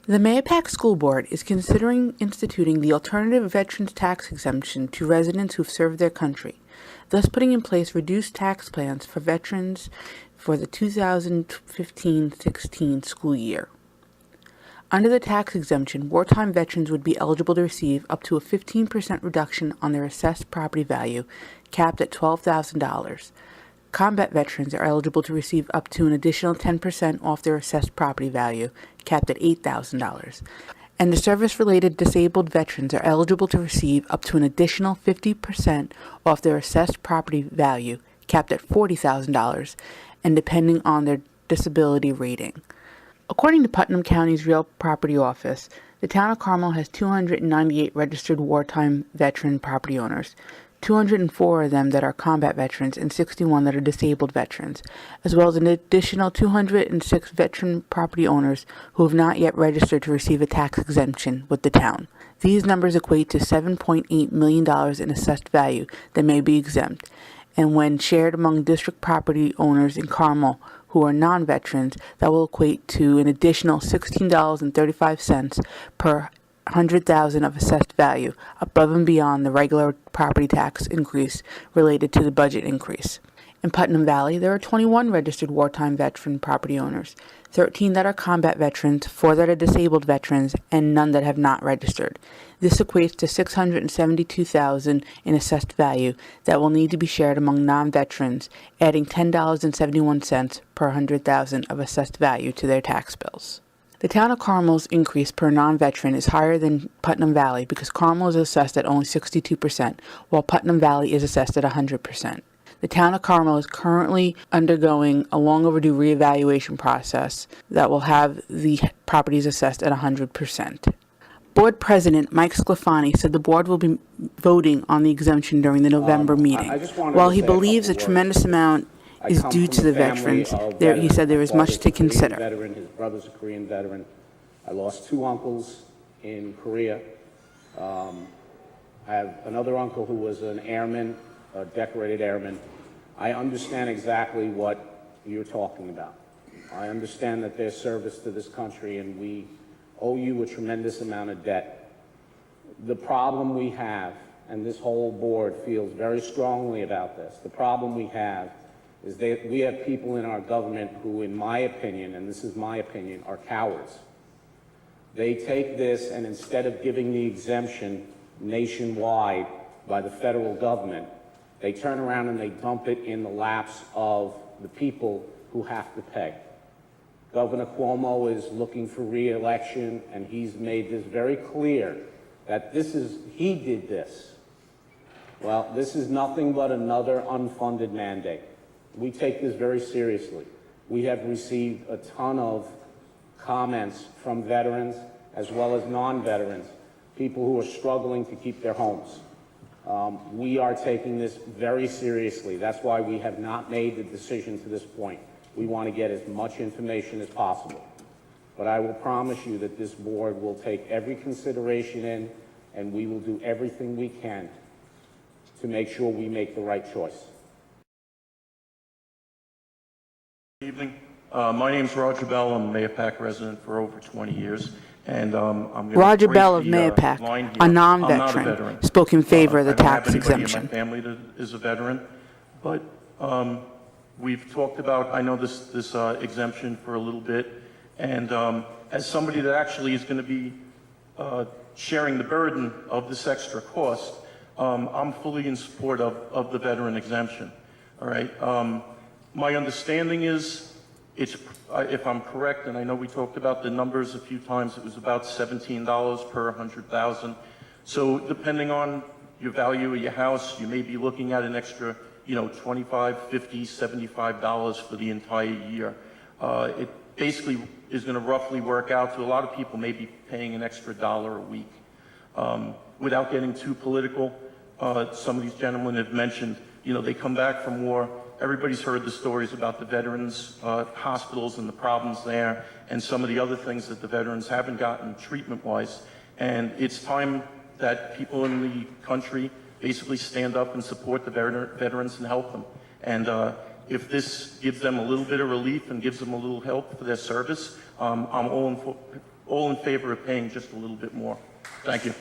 The Mahopac School Board is considering instituting the alternative Veterans Tax Exemption to residents who've served their country, thus putting in place reduced tax plans for veterans for the 2015-16 school year. Under the tax exemption, wartime veterans would be eligible to receive up to a 15% reduction on their assessed property value, capped at $12,000. Combat veterans are eligible to receive up to an additional 10% off their assessed property value, capped at $8,000. And the service-related disabled veterans are eligible to receive up to an additional 50% off their assessed property value, capped at $40,000, and depending on their disability rating. According to Putnam County's Real Property Office, the town of Carmel has 298 registered wartime veteran property owners, 204 of them that are combat veterans and 61 that are disabled veterans, as well as an additional 206 veteran property owners who have not yet registered to receive a tax exemption with the town. These numbers equate to $7.8 million in assessed value that may be exempt, and when shared among district property owners in Carmel who are non-veterans, that will equate to an additional $16.35 per 100,000 of assessed value, above and beyond the regular property tax increase related to the budget increase. In Putnam Valley, there are 21 registered wartime veteran property owners, 13 that are combat veterans, 4 that are disabled veterans, and none that have not registered. This equates to $672,000 in assessed value that will need to be shared among non-veterans, adding $10.71 per 100,000 of assessed value to their tax bills. The town of Carmel's increase per non-veteran is higher than Putnam Valley because Carmel is assessed at only 62%, while Putnam Valley is assessed at 100%. The town of Carmel is currently undergoing a long overdue reevaluation process that will have the properties assessed at 100%. Board President Mike Sclafani said the board will be voting on the exemption during the November meeting. While he believes a tremendous amount is due to the veterans, he said there is much to consider. His brother's a Korean veteran. I lost 2 uncles in Korea. I have another uncle who was an airman, a decorated airman. I understand exactly what you're talking about. I understand that there's service to this country and we owe you a tremendous amount of debt. The problem we have, and this whole board feels very strongly about this, the problem we have is that we have people in our government who, in my opinion, and this is my opinion, are cowards. They take this and instead of giving the exemption nationwide by the federal government, they turn around and they dump it in the laps of the people who have to pay. Governor Cuomo is looking for re-election, and he's made this very clear that he did this. Well, this is nothing but another unfunded mandate. We take this very seriously. We have received a ton of comments from veterans as well as non-veterans, people who are struggling to keep their homes. We are taking this very seriously. That's why we have not made the decision to this point. We want to get as much information as possible. But I will promise you that this board will take every consideration in, and we will do everything we can to make sure we make the right choice. Good evening. My name is Roger Bell. I'm a Mahopac resident for over 20 years. And I'm going to Roger Bell of Mahopac, a non-veteran, spoke in favor of the tax exemption. I don't have anybody in my family that is a veteran, but we've talked about, I know this exemption for a little bit, and as somebody that actually is going to be sharing the burden of this extra cost, I'm fully in support of the veteran exemption. All right. My understanding is, if I'm correct, and I know we talked about the numbers a few times, it was about $17 per 100,000. So depending on your value of your house, you may be looking at an extra, $25, $50, $75 for the entire year. It basically is going to roughly work out to a lot of people maybe paying an extra $1 a week. Without getting too political, some of these gentlemen have mentioned, they come back from war. Everybody's heard the stories about the veterans' hospitals and the problems there and some of the other things that the veterans haven't gotten treatment-wise. And it's time that people in the country basically stand up and support the veterans and help them. And if this gives them a little bit of relief and gives them a little help for their service, I'm all all in favor of paying just a little bit more. Thank you.